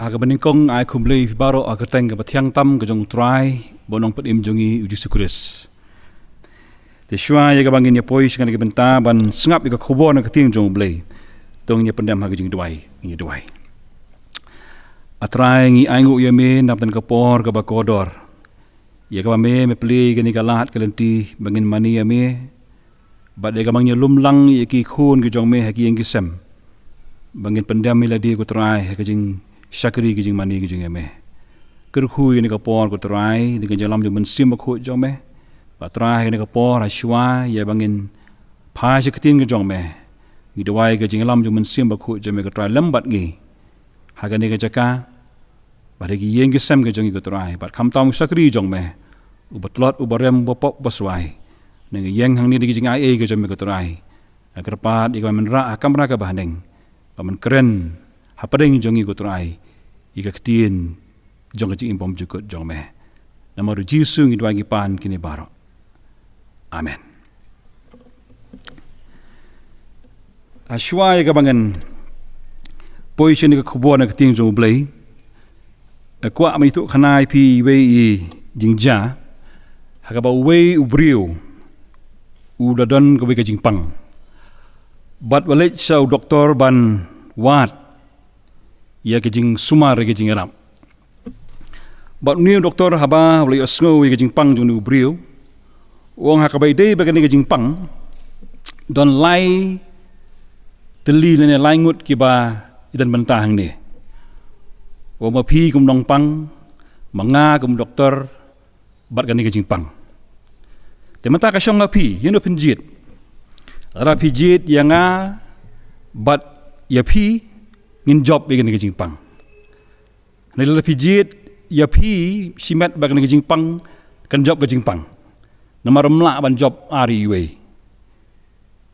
Aga beningkong ai kumlei baro aga teng ga batiang tam ga jong try bonong patim jongi uji sukures. Te shwa ya ga bangin ya poi sing ga benta ban sngap ga khobo na kating jong blei. Tong nya pendam ha ga jing duai, ngi duai. Atrai ngi aingu ya me nap dan kapor ga bakodor. Ya ga me pli ga ni ga lahat ka lenti bangin mani ya me. Bad ga bangnya lumlang ya ki khun ga jong me ha ki sem. Bangin pendam miladi ko try ha ga jing Syakri kijing mani kijing eme. Kerkhu ini kapor ko terai dengan jalam jo mensim bakhu jong me. Patrai ini kapor aswa ya bangin pa siketin ke jong me. Ngidawai kijing jalam jo mensim bakhu jong me ko terai lembat ngi. Haga ni ke jaka badagi yeng ke sem ke jong ko terai. Pat kham tam syakri jong me. Ubatlot ubarem bopok baswai. Nang yeng hang ni kijing ai ke jong me ko terai. Agar pat ikam menra kamera ka bahneng. Paman keren hapadeng jongi ko terai. Ika ketien jong kecing impom jukut jong me. Nama Jisu ngi dwagi pan kini baro. Amen. Aswa ya kabangan poisyon ni kakubuan na keting jong blay. Kwa may ito kanay pi wei jingja. Hakaba wei ubriu. Udadon kawai ka jingpang. Bat walit sa doktor ban wat. Ia kejing sumar kejing eram. Bat ni doktor haba boleh asngo kejing pang jung nu brio. Wong hakabai dei bagani kejing pang. Don lai teli lene laingut kiba idan bentah ni. Wong mapi kum dong pang manga kum doktor bat gani kejing pang. Temata ka syong api yeno penjit. Ara pijit yang bat ya pi ngin job bagian ke jingpang. Nila pijit ya pi simet bagian ke jingpang kan job ke jingpang. Nama remla ban job ari we.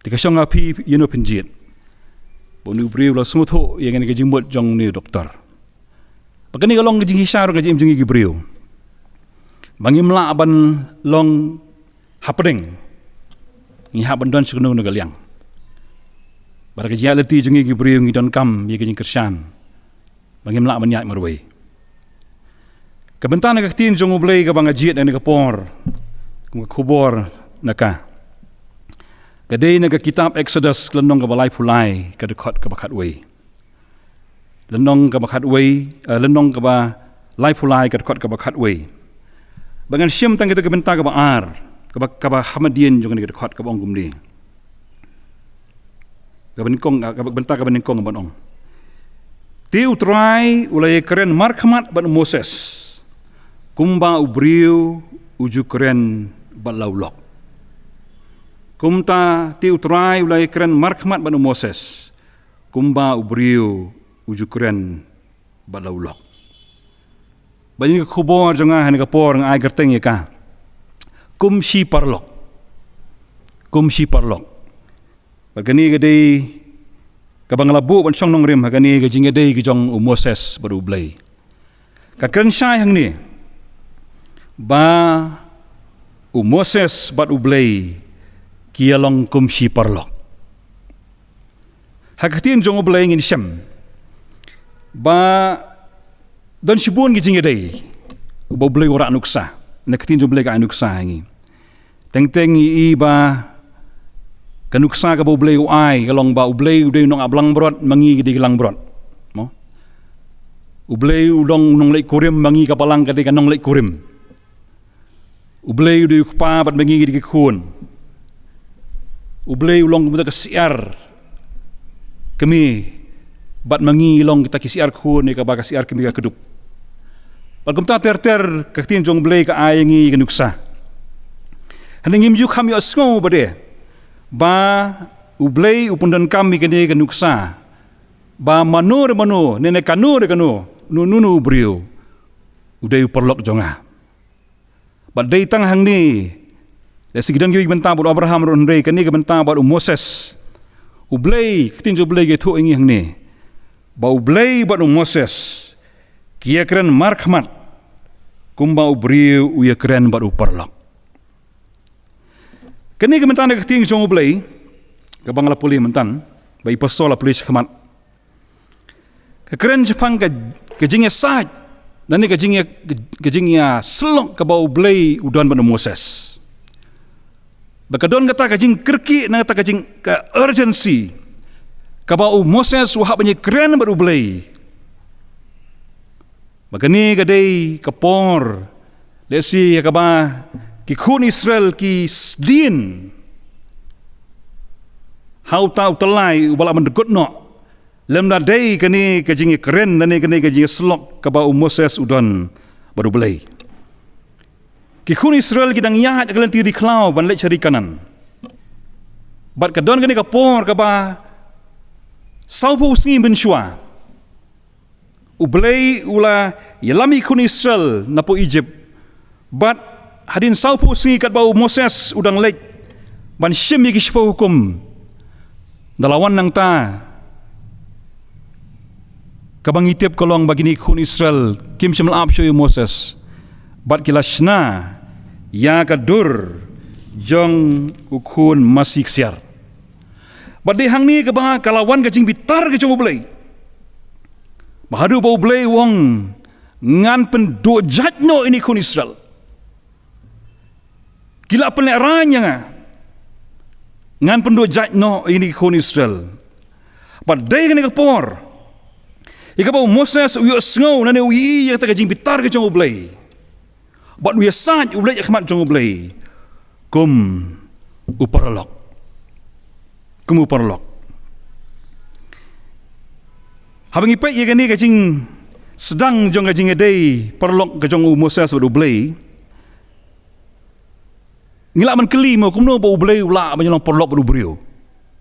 Tika syong api yeno pijit. Bonu briu la smuto yang ke jingbot jong ni doktor. Bagani kalong ke jinghisar ke jingi ke briu. Bangimla ban long hapdeng. Ngi haban don sukno ngaliang. Barang jia leti jengi gibriu ngi don kam ye kejing kersan. Bangim lak banyak marwai. Kebentan nak tin jong ublei ka bangajiat dan kapor. Kum kubor naka. Kadai nak kitab Exodus lenong ka balai pulai ka dekat ka bakat wei. Lenong ka bakat wei, lenong ka ba lai pulai ka dekat ka bakat wei. Bangan syam tang kita kebentan ka baar, ka ba Hamadian jong ka dekat ka bangum ni. Bentar kabeningkong banong. Tiu try ulai keren markhamat ban Moses. Kumba ubriu uju keren balaulok. Kumta tiu try ulai keren markhamat ban Moses. Kumba ubriu uju keren balaulok. Banyak khubor janga han kapor ngai gerteng ya ka. Kumsi parlok. Kumsi parlok. Bagani gadai kabang labu ban song nong rim hagani gajing gadai gijong Moses baru blai. Kakren syai hang ni ba Moses bat ublai kialong kumsi parlok. Hakatin jong ublai ngin syam ba don sibun gijing gadai ba ublai ora nuksa. Nakatin jong ublai ka nuksa ngi. Teng-teng i ba kanuksa ka ublay uai kalong ba ublay uday nong ablang brot mangi di gelang brot mo ublay udong nong lay kurim mangi kapalang kadi kanong lay kurim ublay uday kupa bat mangi di khun ublay ulong kumita kasiar kami bat mangi long kita kisiar khun ni ka ba kasiar kami ka kedup pagkum ta ter katin jong ublay ka ayangi kanuksa haningim yu kami asngo bade ba ublay upundan kami kini kanuksa ba manur nene kanur nunu ubriu uday perlok jonga ba day tang hang ni lesigidan gi benta bud Abraham ron rei kani ke benta bud Moses ublay kitin ublay ge thu ingi hang ni ba ublay bud Moses kia keren markhamat kumba ubriu uya keren bud perlok. Kini kementan nak ting jong ublay, kabang la puli mentan, bai pasol la puli khmat. keren Jepang ke jingnya saj dan ni ke jingnya selok ke bau belai udan pada Moses. Bakadon kata ke jing kerki na kata ke jing ke urgency ke bau Moses wahak banyak keren baru belai. Bagani kadai kapor lesi ke ba ki kun Israel ki din hau tau telai ubala mendegut no. Lem nadai kani kajing keren dan kani kajing selok ke bau Moses udan baru belai. Ki kun Israel kidang yahat kalian tiri klau ban lek cari kanan. Bat kadon kani kapor ke ba saupo singi benshua. Ubelai ula yalami kun Israel napo Egypt. Bat hadin saupo singi kat bau Moses udang lek ban syem yaki syapa hukum. Dalawan nang ta kabang itip kolong bagini kun Israel kim syam laap syoy Moses bat kilashna ya kadur jong ukun masih siar bat di hang ni kabang kalawan kajing bitar ke jong belai bahadu bau belai wong ngan pendo jatno ini kun Israel gila peleranya ngan pendo jatno ini kun Israel bat day kani kapor ika bau Moses uyo sngau nane uyi yang tak jing bitar ke jong ublay. Bat uya saj ublay khmat jong ublay. Kum uparlok. Habang ipai ia kani kajing sedang jong kajing edai perlok ke jong Moses badu ublay. Ngilak man keli mo kumno bau ublay ula banyalang perlok badu brio.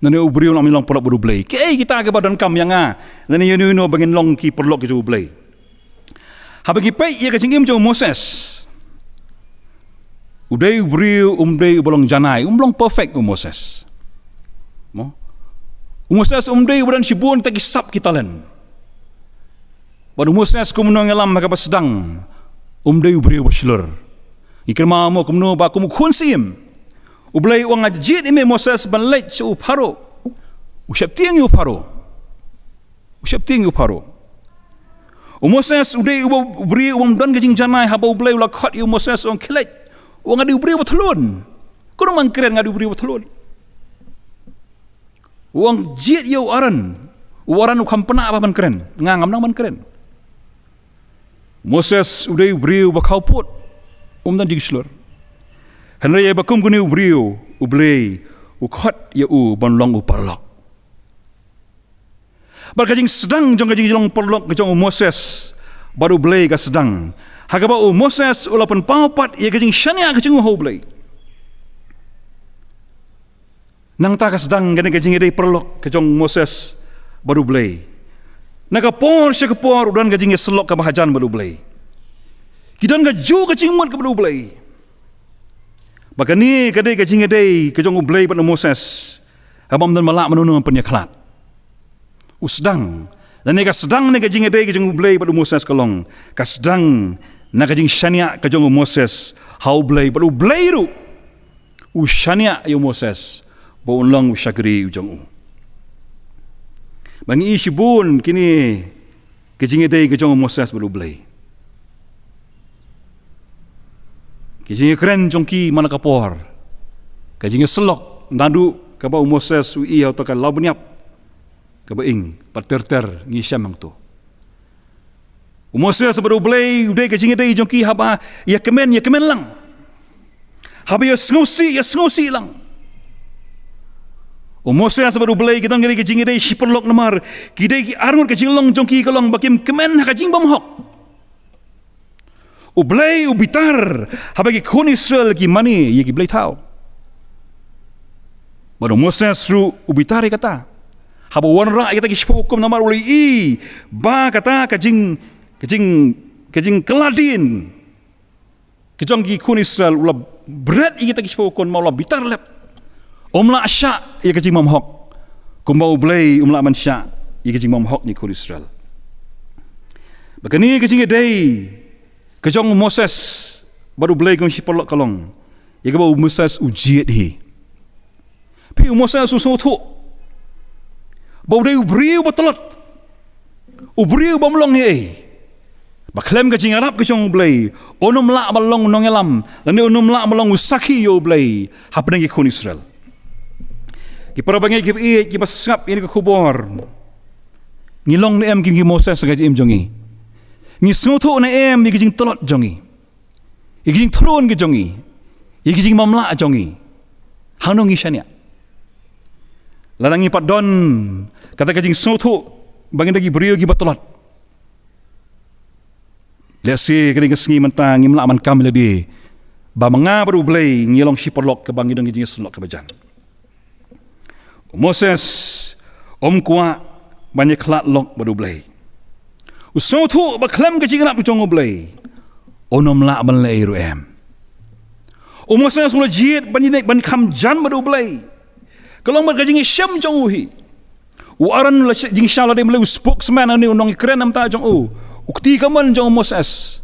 Nani ubriu nak milang perlok baru belai. Kei kita ke badan kam yang nani yuno bangin long ki perlok ke jauh belai. Habang kipai ia kacing jauh Moses. Udai ubriu umdai bolong janai umlong perfect Moses. Mo. Moses umdai udan sibun tak kisap kita len. Baru Moses kumno ngalam maka sedang umdai ubriu berselur. Ikrama mo kumno ba kum kunsim. Ublay wang ajit ime Moses banlek su paro. Usyap tiang yu paro. Moses udai ubri wang dan gajing janai haba ublay ula khat yu Moses wang kelek. Wang adi ubri batulun. Kuno mang keren ngadi ubri batulun. Wang jit yu aran. Waran ukam pena apa man keren. Ngangam nang man keren. Moses udai ubri bakau put. Dan digislur. Henry bakum kuni ubriu ublay ukhat ya banlong uparlok. Berkajing sedang jong kajing jong perlok kajong Moses baru ublay ka sedang. Hagaba Moses ulapan paupat ya kajing syania kajing ublay. Nang ta ka sedang gani kajing idai perlok kajong Moses baru ublay. Nagapor siya kapor udan kajing selok ka bahajan baru ublay. Kidan kaju kajing mut ka baru ublay. Maka ni kadai kajing kadai kajong ublay pada Moses. Habam dan malak menunung penyaklat. Usdang. Dan ni kasdang ni kajing kadai kajong ublay pada Moses kalong. Kasdang na kajing syania kajong Moses. Hau ublay pada ublay ru. Usyania yu Moses. Bau unlang usyagri ujong u. Bangi isibun kini kajing kadai kajong Moses pada ublay. Kajing keren jongki mana kapor. Kajing selok nadu kabau Moses ui atau kan lau beniap. Kabaing pater-ter ngisyam ang tu. Moses baru belai udai kajing dai jongki haba ya kemen lang. Haba ya sngosi lang. Moses baru belai kita ngari kajing dai siperlok namar. Kidai ki arngur kajing long jongki kalong bakim kemen kajing bamhok. Ublay ubitar habagi kun Israel ki mani ye ki blay tau. Baru Moses ru ubitar kata. Haba wanra kita ki hukum namar ulai i ba kata kajing keladin. Kejong ki kun Israel ula berat kita ki hukum mau la bitar lep. Omla asya ye kajing mamhok. Kumbau ublay umla man sya ye kajing mamhok ni kun Israel. Bakani kajing dai kejong Moses baru belai kong sipolok kalong. Ya kebau Moses ujiat hi. Pi Moses susu tu. Bau dai ubriu batelot. Ubriu bamlong baklem ka jing arab ka jong blay onom la balong nong elam lani onom la balong usaki yo blay hapnang ikon Israel ki parabangai ki basngap ini ka kubor ngilong na em ki Moses ka jim jongi ni snoto na em ki jing tolot jongi ki jing thlon ki jongi ki jing mamla jongi hanong isanya larangi padon kata ka jing snoto bangin dagi brio ki batolot lesi kini kesengi mentang ngimla aman kami ledi ba manga baru blay ngilong siporlok ke bangi dong ngijing sunlok ke bajan Moses kuat banyak kelat lok baru blay usau tu baklam ke jingrap jong blay onom la ban lay ruem Moses mula jid banyak ban kam jan baru blay kalau mereka jingi syam jong uhi aran la jing shala de blay spokesman ani unong keren am ta jong ukti kaman jong Moses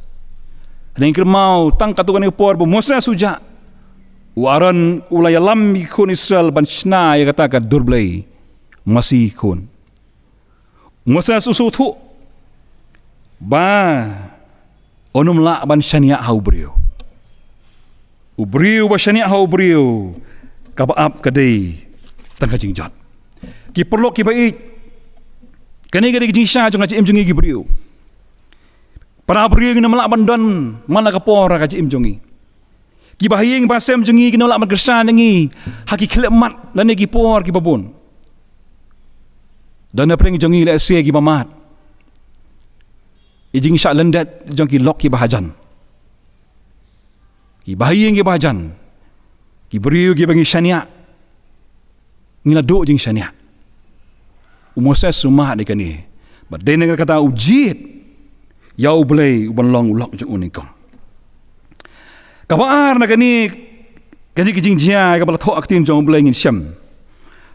ning kermau tang katukan por Moses suja waran ulaya lam ikon Israel ban shna ya kata ka durblay masih ikon Moses usutu ba onum la ban shania haubriu ubriu ba shania haubriu kabaap kadai tang ka jingjat ki perlu ki baik kani ga jing sha jong im jong gi briu para beri kena melak bandon mana kapor kaji im jongi ki bahayeng basem jongi kena melak bergersan nengi haki klemat dan ki por ki babon dan apa yang jongi le se ki mamat ijing syak lendat jongi lok ki bahajan ki bahayeng ki bahajan ki beri ki bangi syania ngilado jing syania Moses sumah dekani badai dengan kata ujit yau boleh uban ulok jeng unikong. Kabar nak ni kaji kijing jia kapal thok aktim jong boleh ngin syam.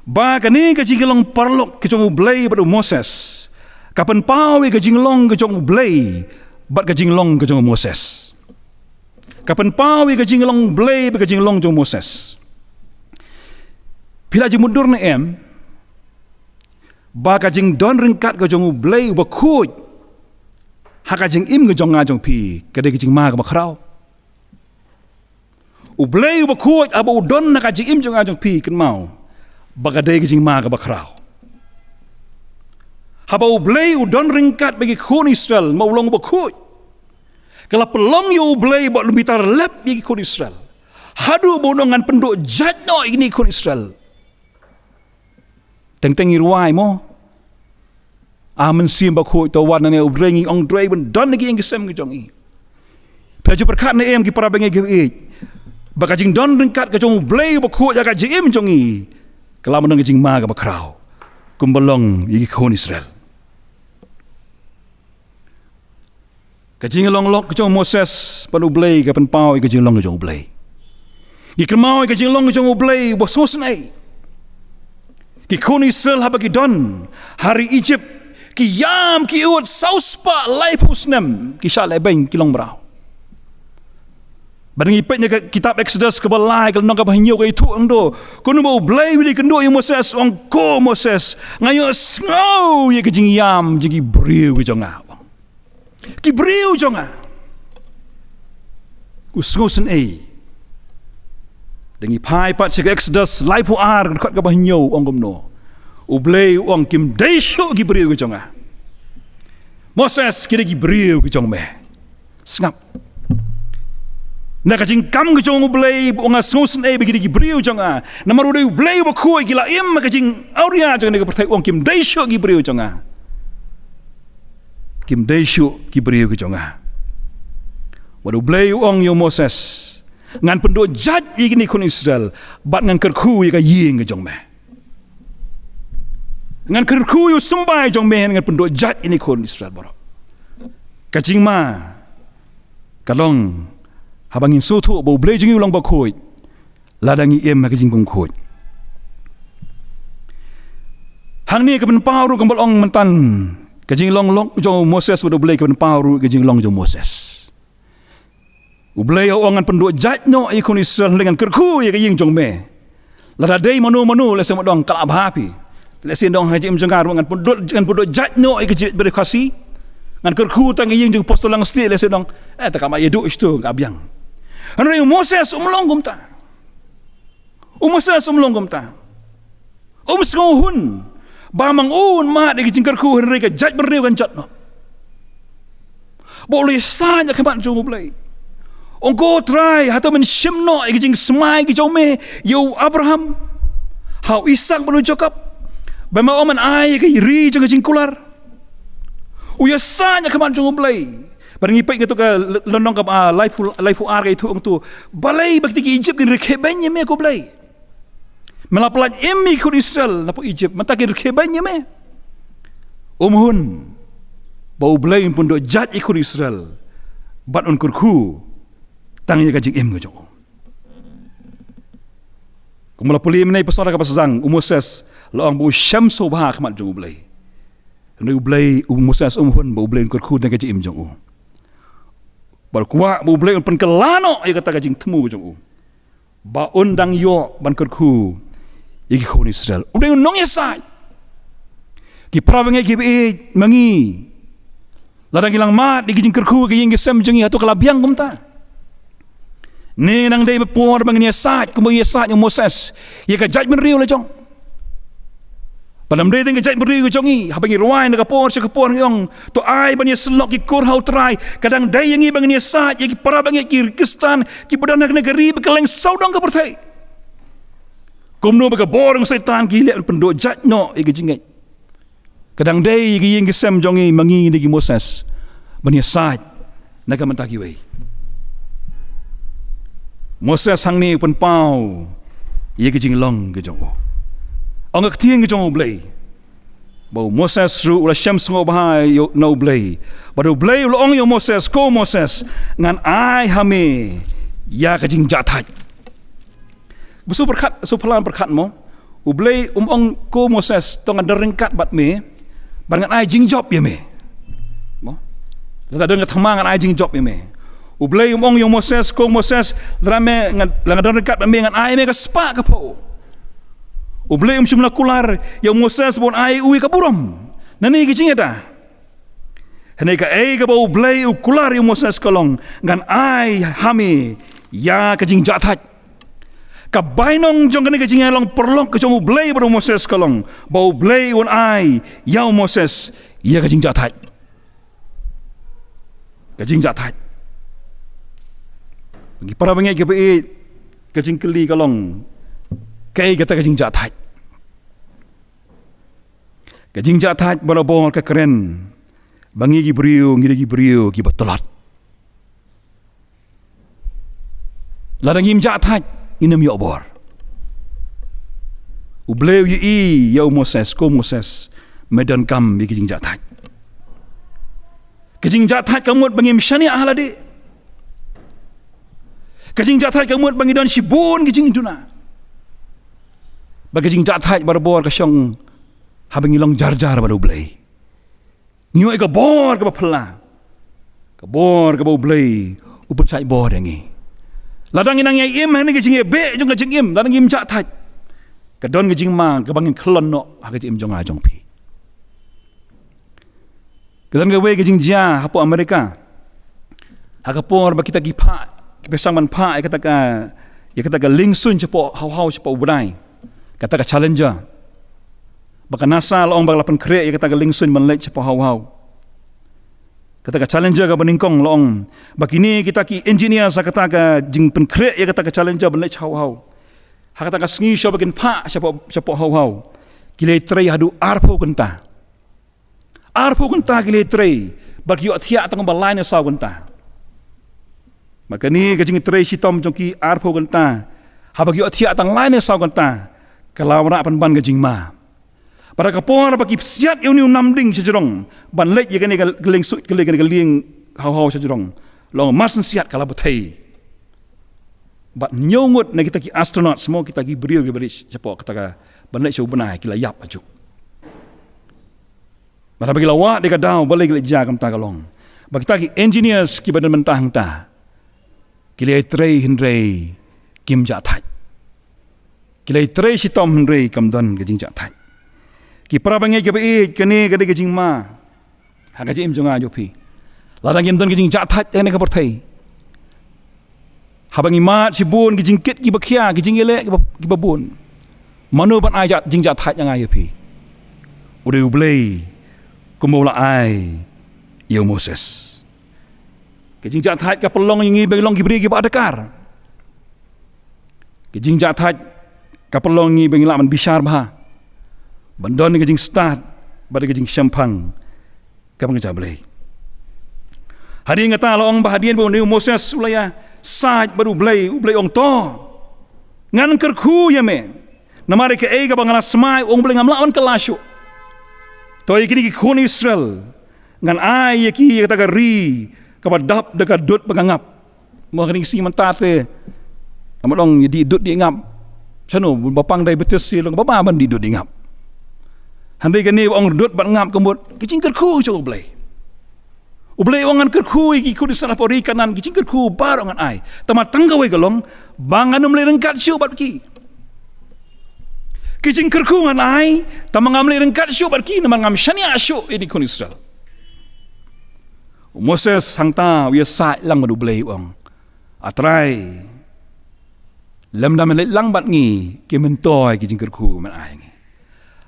Ba kani kaji kelong parlok ke jong boleh pada Moses. Kapan pawi kaji long ke jong boleh bat kaji long ke jong Moses. Kapan pawi kaji long boleh bat kaji long jong Moses. Bila jemundur na em ba kaji don ringkat ke jong boleh ba kuj haka jing im ke jong ngajong pi kadai jing ma ke bakrau ublei ba kuat aba udon na ka jing im jong ngajong pi ken mau bagadai jing ma ke bakrau haba ublei udon ringkat bagi kun Israel mau long ba kuat kala pelong yo ublei ba lumbitar lep bagi kun Israel hadu bonongan penduk jatno ini kun Israel teng-teng irwai mo amen sim bakho to wan ne ubrengi ong drei ben don gi ngisem gi jongi peju perkat ne em gi para bengi gi bakajing don ringkat ke jong blei bakho ja ka jim jongi kelam nang jing ma ga bakrau kumbalong gi khon Israel kajing long lok ke jong Moses panu blei ka pen pau gi jing long ge jong blei gi kemau gi jing long ge jong blei bo sosnai gi khon Israel ha bagi don hari Egypt ki yam ki ut sauspa lai pusnem ki sha lai beng ki long brau badang ipetnya kitab Exodus ke balai kalau nak bahnyau ke itu ando kono bau blai wili kendo Moses ong ko Moses ngayo ngau ye ke jing yam jigi briu ke jonga ki briu jonga usgosen dengi pai pat ke Exodus lai pu ar kat ke bahnyau ong gomno ublei ong kim deisho gi briu ke jonga Moses kira gi briu ke jong me sngap na ka jing kam ke jong ublei ong asosen begi gi briu jonga na maru dei ublei ba khoi gi la im ka jing auria jong ne ke pertai ong kim deisho gi briu jonga kim deisho gi briu ke jonga waru ublei ong yo Moses ngan penduk jat igni kun Israel bat ngan kerku ka ying ke jong me ngan kerku yu sembai jong me ngan penduk jat ini kun Israel borok kacing ma kalong habangin soto bo blei jing ulang ba khoi ladangi em ka jing bong khoi hang ni ka ben pauru ka bolong mentan ka jing long jong Moses bo blei ka ben pauru ka jing long jong Moses ublei ongan penduk jat no ikon Israel dengan kerku ye ka ying jong me lada dei manu la sem dong kala bhapi Lesin dong haji menjengar ngan pundut jat no ke berkasi ngan kerku tang ying jeng postol lang sti lesin dong tak ma yedu istu ngabiang. Anu Moses umlonggum ta. Moses umlonggum ta. Skohun ba mang un ma de jeng kerku henry ke jat berriu kan jat no. Boleh sanya kemat jong play. Ongko try atau menshimno ke jeng smai ke jome yo Abraham. How Ishak belu cakap Bama oman ai ke ri jeng jing kular. Uya sanya keman jong blai. Barang ipai gitu ka londong ka life ar ke itu tu. Balai bakti ki Egypt kin rekebanya me ko blai. Melapelan emi ko Israel napo Egypt mata ki rekebanya me. Umhun bau blai pun do jat ikut Israel. Bat on kurku tangnya ka jing em ko. Kumula puli menai pesora ka pasang Moses laong bu syamso bah kemat jong blai. Ndu blai Moses umhun bu blai kurku dan ka jing jong. Bar kuwa bu blai pen kelano ai kata ka jing temu jong. Ba undang yo ban kurku iki khon Israel. Udai nong yesai. Ki prawengi ki mangi. Ladang ilang mat di jing kurku ki jing sem jong atu kalabiang kumta. Ni nang day bepor bang niya saat kumang yung Moses ya ka judgment riu la jong padam day ting ka judgment riu jong i habang irwain na kapor sa kapor yung to ay ban niya selok ki kurhaw try kadang day yang i bang niya saat ya ki para bang ki Kristan ki badan na negeri bekaleng saudang ka pertai kumno baka borong setan ki liat pendo judgno i ka jingay kadang day ki yung kisem jong i mangi ni ki Moses ban niya saat na ka mentaki way Moses sang ni pun pau ye ke jing long ke jong ang ak tieng ke jong blai bau Moses ru ula syam sungo bahai yo no blai badu blai lo ong yo Moses ko Moses ngan ai hame ya ke jing jatai busu perkat su pelan perkat mo u blai ong ko Moses tong ada ringkat bat me bangan ai jing job ye me mo da dengan thamangan ai jing job ye me Ublay umong yung Moses ko Moses drame langadon dekat ngan ai me ka spa ka po. Ublay sumla kular yung Moses bon ai uwi ka burom. Nani gijing ada. Hene ka ai ka bo ublay u kular yung Moses kolong ngan ai hami ya ka jing jatat. Ka bainong jong kani ka jing long perlong ka jong ublay bo Moses kolong. Bo ublay un ai ya Moses ya ka jing jatat. Ka jing jatat. Bagi para bangai ke be kajing keli kalong kai kata kajing jatat barabong ka keren bangi gi brio ngi gi brio gi batolat ladang im jatat inam yo bor ubleu yi ya Moses ko Moses medan kam bi kajing jatat kamut bangi mishani ahlade kajing jatai kamut bangidan sibun kajing duna bagajing jatai barbor kasyong habang ilang jar-jar baru blay nyo ka bor ka pala ka bor ka blay upun sai bor dengi ladang inang yai im hani kajing be jong kajing im ladang im jatai ka don kajing ma ka bangin klon no ha kajing im jong a jong pi kadan ga we kajing ja hapo Amerika ha ka por ba kita gi pa besang man pa kata ka lingsun cepo hau cepo ubrai kata ka challenger baka nasa laong balapan kre kata ka lingsun man lek cepo hau kata ka challenger ka baningkong laong bakini kita ki engineer sa kata ka jing pen kre kata ka challenger ban lek hau kata ka sngi sho bakin pa cepo hau kile trei hadu arpo kenta kile trei bagi yo thia tang balai na saw kenta maka ni kajing trei sitom jongki arpo ganta habagi otia tang lain saw ganta kalawra pan ban kajing ma para kapor bagi siat uni namding sejrong ban lek ye kani geling sut geling hau sejrong long masen siat kala butai bat nyongut na kita ki astronaut semua kita gi beriu gi beris cepo kata ka ban lek show benai kila yap aju bara bagi lawa de ka daw balik le jagam ta kalong bagi ta ki engineers ki badan mentah ta kilai trei hinrei kim jatat kilai trei sitom hinrei kamdon kajing jatat Ki para bangai ke be kene ke de jing ma. Ha ka jim jonga jo phi. Ladang yem don ke jing ja that ne ka por thai. Habangi mat si bun ki jingkit ki bakhia ki jingele ki babun manu ban ai jat jing jat that yang ai pi udah ublei kumula ai yo Moses ki jing jat that ka pelong ngi belong ki beri ki badakar ki jing jat that ka pelong ngi beng laman bishar bah bandon ki jing start bad ki jing champang ka bang jablei hari ngata long bahadian bo ni Moses ulaya saj baru ublei ong to ngan kerku ya me namare ke ega bangala smai ong blei ngamla on kelasyo to ikini ki khon Israel ngan ai ki kata ri kabadap dekat dut pengangap mo kini si mentate amadong di dut di ngap chano bapang dai betes si long bapa ban di dut di ngap handai kani ong dut ban ngap kemut kicing kerku cho ublei ublei ongan kerku iki ku disana pori kanan kicing kerku bar ongan ai tama tanggawe galong bangan umle rengkat syu bat ki kicing kerku ngan ai tama ngamle rengkat syu bat ki naman ngam shania syu ini kun Israel Moses sangta wi sa lang madu ublei ong atrai lam dam le lang bat ngi ke mentoy kicing kerku man ai ngi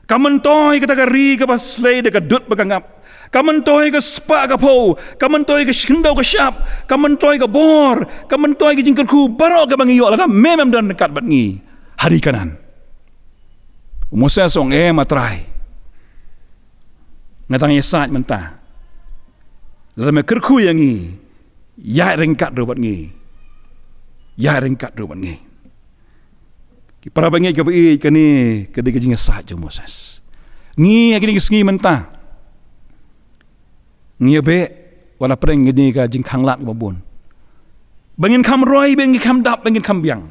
kamentoi kata ri ka paslay de ka dut bagangap kamentoi ka spa ka po kamentoi ka shindau ka syap kamentoi ka bor kamentoi ka jingkerku baro ka bangiyo la memem dan dekat bat ngi hari kanan Moses ong matrai ngatang yesat mentah la me kerku yang ngi ya rengkat do bat ngi ya rengkat do bat ngi para bangai ke be kani ke de jing sa jo Moses ngi akini ngi mentah ngi be wala preng ngi ka jing khanglat babun bangin kham roi bangin kham dap bangin kham biang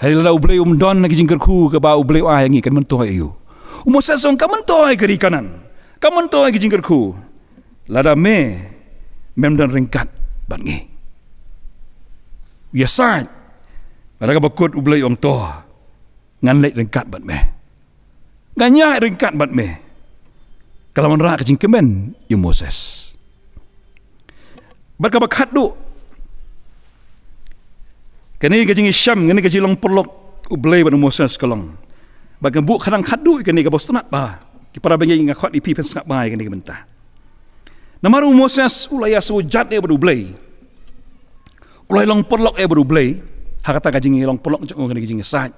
hai la ublei don ngi jing kerku ke ba ublei wa ngi kan mentoi ayu Moses ong kam mentoi ke kanan kam mentoi ke jing kerku lada me mem dan ringkat ban ngi yesai mereka bakut ublei ong to ngan lek rengkat bat me nganya rengkat bat me kalau menra kecing kemen yu Moses berka bakat du kini kecing Syam kini kecing long perlok ublei bat Moses kalong bagan bu kadang khadu kini ka bostonat ba ki para bangai ngakhat di pi pensak bai kini bentah namaru Moses ulaya sujat e bat ublei ulai long perlok e bat ublei hakata ka jingi long polok jong ka jingi saj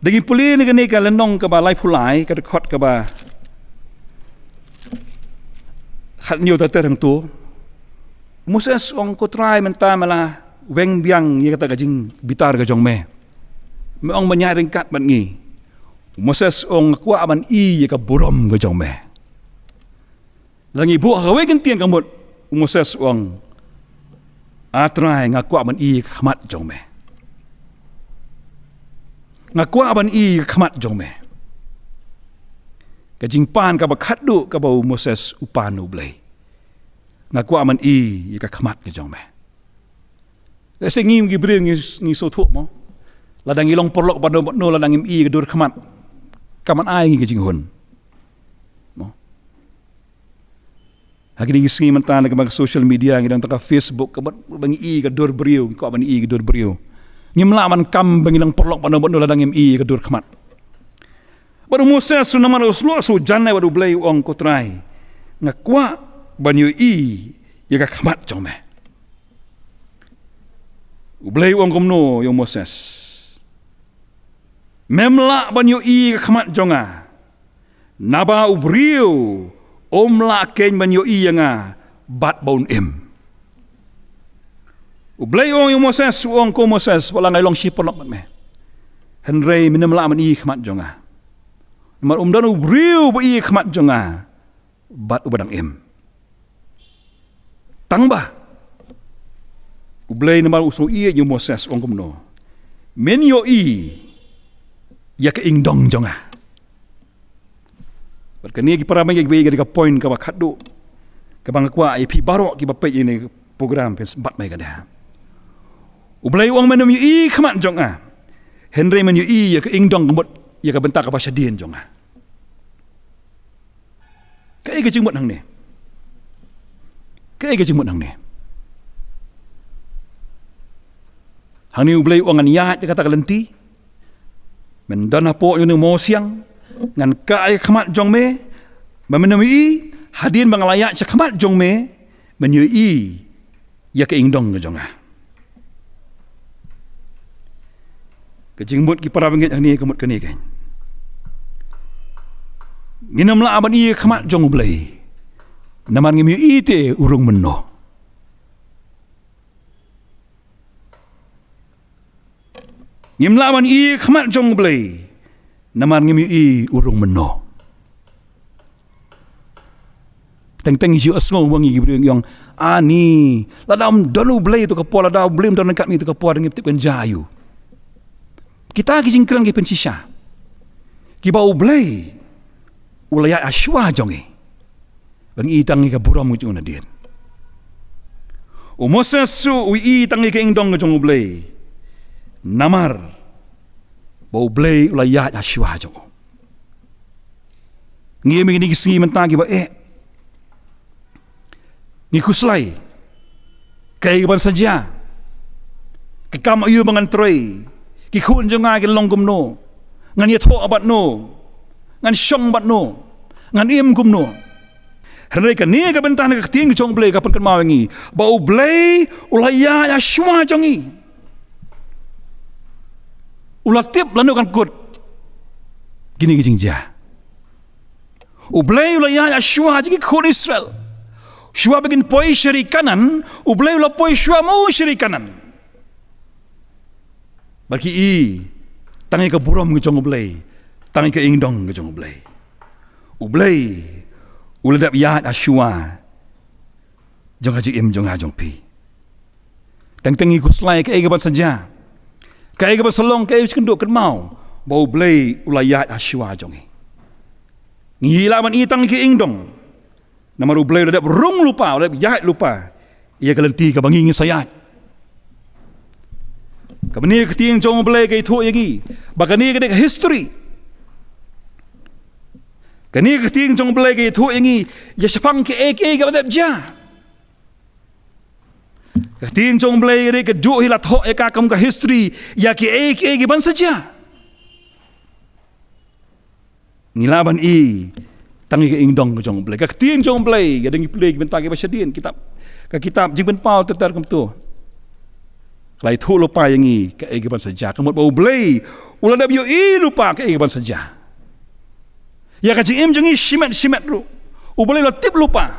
dagi puli ni ka lenong ka ba lai pulai ka khot ka ba khat nyu ta terang tu Moses ong ko try menta mala weng biang ye kata ka jing bitar ka jong me ong manya ringkat ban ngi Moses ong kwa ban i ye ka burom ka jong me langi bu ka we kan tien ka mut Moses ong atrai ngakwa ban i khamat jong me ngakwa ban i khamat jong me ka jing pan ka bakhat du ka bau Moses upan ublei ngakwa ban i ka khamat ka jong me le se ngim gi bring ngi so thu mo ladang ilong porlok pado no ladang im i ka dur khamat kaman ai ngi ka jing hun mo hagi ngi singi mentan ka social media ngi dang ta Facebook ka bang i ka dur beriu ko ban i ka dur beriu ngimla man kam bangilang porlok pano ladang mi ka dur khmat baru Moses sunaman uslo su janai baru blai ong kotrai ngakwa banyu i ya ka khmat jome blai ong komno yo Moses memla banyu i ka khmat jonga naba ubriu omla ken banyu i yanga bat baun em ublei ong Moses ong ko Moses wala ngai long sipolok mat me henrei minam la man i khmat jonga mar dan ubriu ba i khmat jonga bat ubadang em tangba ublei nama uso i yu Moses ong komno men yo i ya ka ingdong jonga berkani ki para bangi gi ga point ka bakadu ka bangakwa i pi baro ki bapai ini program pes bat mai kada ublai wang menum i khamat jonga henry men i ya ka ingdong kemut ya ka bentak ka pasadien jonga Cái chứng mượn hằng nè. Cái chứng mượn hằng nè. Hằng ni ublay o ngan ya kata kalenti. Men dan apo yung mo siang ngan kai khamat jong me. Memenuhi hadin banglayak sa khamat jong me menyui ya ke ingdong ke jong ah. Ke jingmut ki para bangit hang ni kemut ke ni kan. Nginam la aban i khamat jong ublay. Naman ngimi ite urung menno. Ngim la aban i khamat jong ublay. Naman ngimi i urung menno. Teng-teng isu asngong wangi gibreng yang ani la daum donu ublay tu kapor la daum blim don kat mi tu kapor ngip tip kan jayu. Kita ki jingkrang ki pensisha. Ki ba ublay ulaya aswa jongi. Bang i tangi ka buram ngu na din. Umosa su ui tangi ka ingdong jong ublay. Namar ba ublay ulaya aswa jong. Ngi mi ni si mentang ki ba ni kuslay kay ban saja kikam ayu bangan troy kikun jonga ki longgum no ngan ye tho abat no ngan syong bat no ngan im gum no hrenai ka ni ka bentang ka ting jong blay ka pen kan mawangi bau blay ulaya ya shwa jongi ulatip lanu kan kut gini ki jingja ublay ulaya ya shwa jingi khun Israel Shua begin poi syari kanan, ublay ula poi shua mau syari kanan. Bagi tangi ke buram ke jong ublay, tangi ke ingdong ke jong ublay. Ublay ula dap yat ashua. Jong haji im jong hajong pi. Teng-tengi kuslay ke egaban saja. Ke egaban selong ke kenduk ken mau. Bau ublay ula yat ashua jongi. Ngilaman tangi ke ingdong. Nama ublay udah rung lupa, udah jahat lupa. Ia kelenti ke bangi sayat. Kabani keting jong ublay ke itu lagi. Bagani ke history. Kani keting jong ublay ke itu lagi. Ya sepang ke ke pada ja. Keting jong ublay ke dua hilat ho ka kam ke history. Ya ke ban saja. Ngilaban tangi ke ingdong ke jong ublay. Ka keting jong ublay ga dengi play bentar ke basyadin kitab. Ka kitab jingben paul tetar kem tu. Lai thu lupa yangi ke egaban saja. Kemut bau ublay ulah da biu lupa ke egaban saja. Ya ka jim jongi simet ru. Ublay lo tip lupa.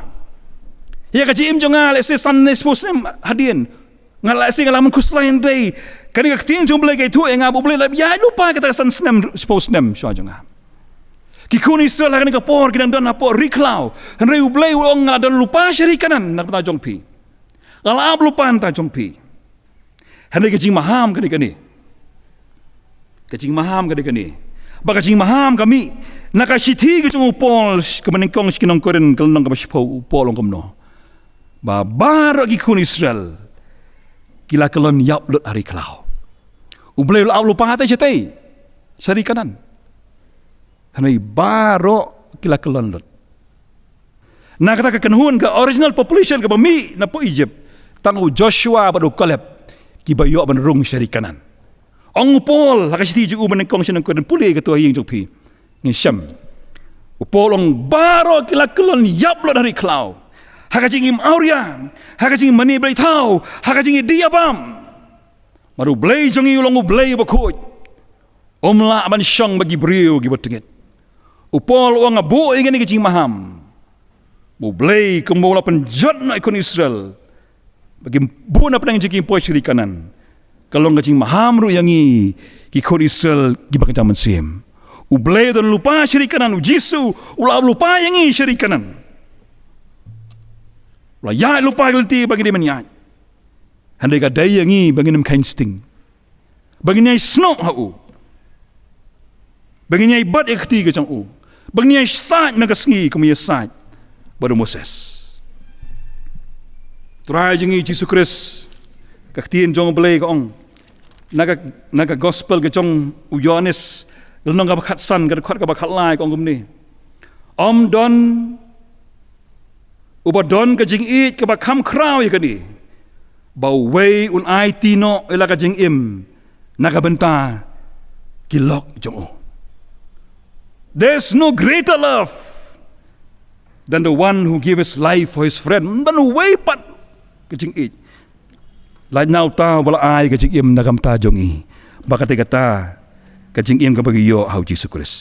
Ya ka jim jonga le se san nesposem hadin. Ngal se ngalaman kuslain day. Kani ka keting jong ublay ke tu enga ublay la ya lupa kita san snem sposem syo jonga. Kikun Israel akan kapor kidang dan apor riklau. Henry ublay uang ngadan lupa syarikanan nak ta jong pi. Ngalap lupa ta jong pi. Henry kecing maham kani. Kecing maham kani. Baka kecing maham kami nakasiti ke jong upol kemenengkong skinong koren kelnong ka baspo upol ong komno. Ba bar kikun Israel. Kila kelon yap lut hari klau. Ublay lupa ta jetai. Syarikanan. Hanai baro kila kelon lot. Nak kata kekenhun ke original population ke bami na po Egypt. Tangu Joshua badu Caleb ki bayo ban rung syarikanan. Ong Paul hakasiti ju ban kong sinang ko den puli ke tu hing jopi. Ni Syam. Upol ong baro kila kelon yap lot dari klau. Hakajing im auria, hakajing mani blay tau, hakajing diabam. Maru blay jongi ulong blay bakut. Omla ban syong bagi brio gi botegit. Upol uang abu ingin kecing maham. Bublay kembola penjat na ikon Israel. Bagi buna penang jiking poy syarikanan. Kalau kecing maham ru yangi ikon Israel gibak zaman sim. Ublay dan lupa syarikanan ujisu ulah lupa yangi syarikanan. Ulah ya lupa gelti bagi dia menyat. Handai kadai yangi bagi nem kain sting. Bagi nyai snok hau. Bagi nyai bat ekti ke cang u. Bagi nyai sat nagasngi kemia sat baru Moses. Try jengi Yesus Kristus kaktiin jong belai ke ong. Naga gospel ke jong u Yohanes lenong ka bakat san ka kuat ka bakat lai ke ong kumni. Om don Ubadon ka jing it ka ba kam kraw ya kadi. Bau wei un ai tino ila ka jing im nakabenta kilok jong o. There's no greater love than the one who gives his life for his friend. Ban wei pat ka jing it. Lai now ta wala ai ka jing im nakamta jong i. Bakati kata ka jing im ka bagiyo hau Jesus Christ.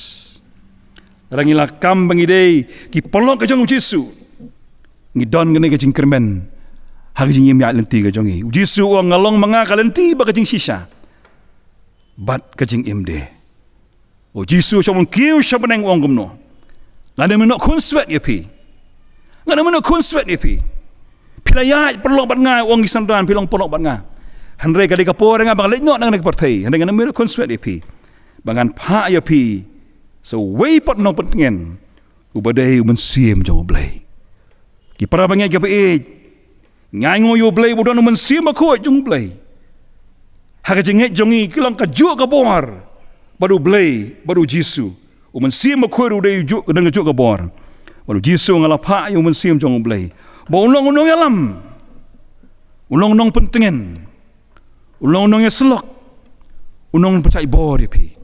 Rangila kam bangidei ki polok ka jong Jesu. Ngidon ngene ka jing kermen. Ha ka jing im ya lenti ka jong i. Jesu ang ngalong mga kalenti ba ka jing sisa. Bat ka jing im de. O Jesu siya mong kiw siya paneng uang gumno. Nga naman no kunswet niya pi. Nga naman no kunswet niya pi. Pilayay perlok bat nga uang isandan pilong polok bat nga. Handre ka di kapore nga bang lenyot nga nagpartay. Handre nga naman no kunswet niya pi. Bangan pa ya pi. So way pat no patngin. Ubaday umansiyem jong oblay. Ki para bangay ka paid. Ngay ngoy oblay budan umansiyem ako jong oblay. Haka jengit jongi kilang ka juk ka bor. Baru oblay, baru Jesu. Umansiyem ako uday juk kadang juk ka bor. Baru Jesu ngalapa yung umansiyem jong oblay. Ba unong-unong yalam. Unong-unong pentingin. Unong-unong selok. Unong percaya bor ya pi.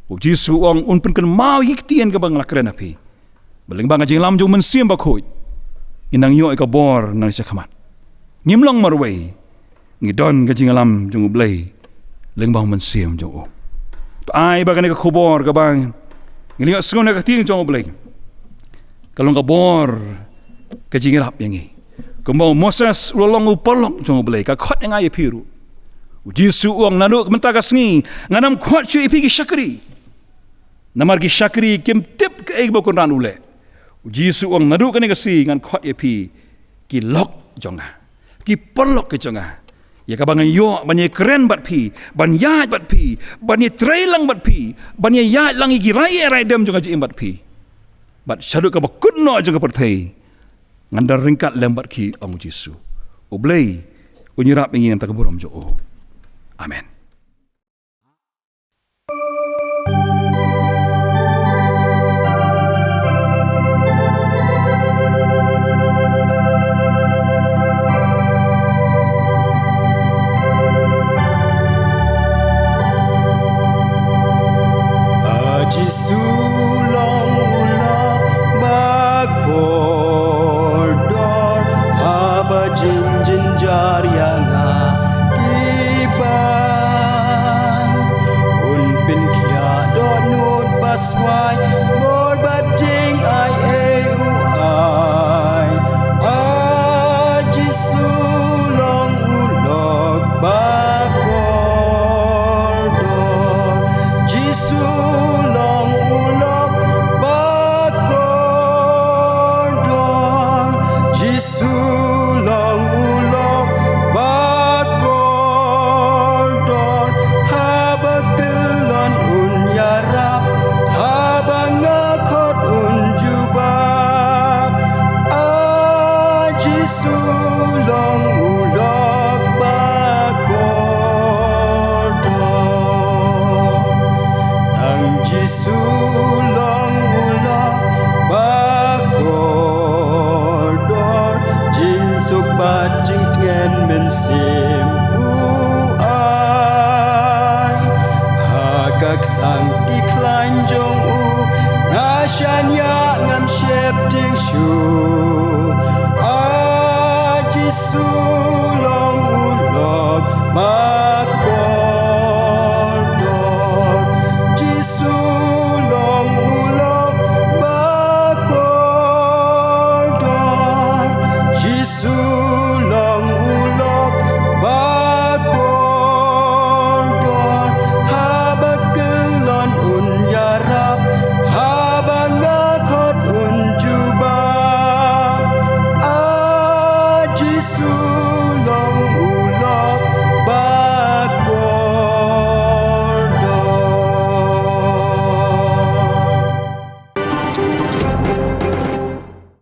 O Jesu ang unpen kan mau hiktian ka bang lakren api. Baling bang ajing lam jong mensim bakoi. Inang yo ka bor nang siya kamat. Ngimlong marway. Ngidon ka jing lam jong ublay. Ling bang mensim jong o. To ay baga ka kubor ka bang. Ngilingat sungon na kating jong ublay. Kalong ka bor ka jing rap yang i. Kumbaw Moses ulolong upolong jong ublay. Ka kot yang ay piru. O Jesu ang nanuk mentakas ngi. Nganam kot siya ipigi syakri. Namar ki syakri kim tip ke eg bokon ran ule. Jesu ang nadu kani kasi ngan khot ye pi ki lok jonga. Ki perlok ke jonga. Ya ka bangan yo ban ye keren bat pi, ban ya bat pi, ban ye trailang bat pi, ban ye ya lang igi rai dem jonga ji bat pi. Bat syadu ka bakun no jonga pertai. Ngandar ringkat lembat ki ang Jesu. Oblay unyirap ingin tak keburam jo. Amen. Long ulog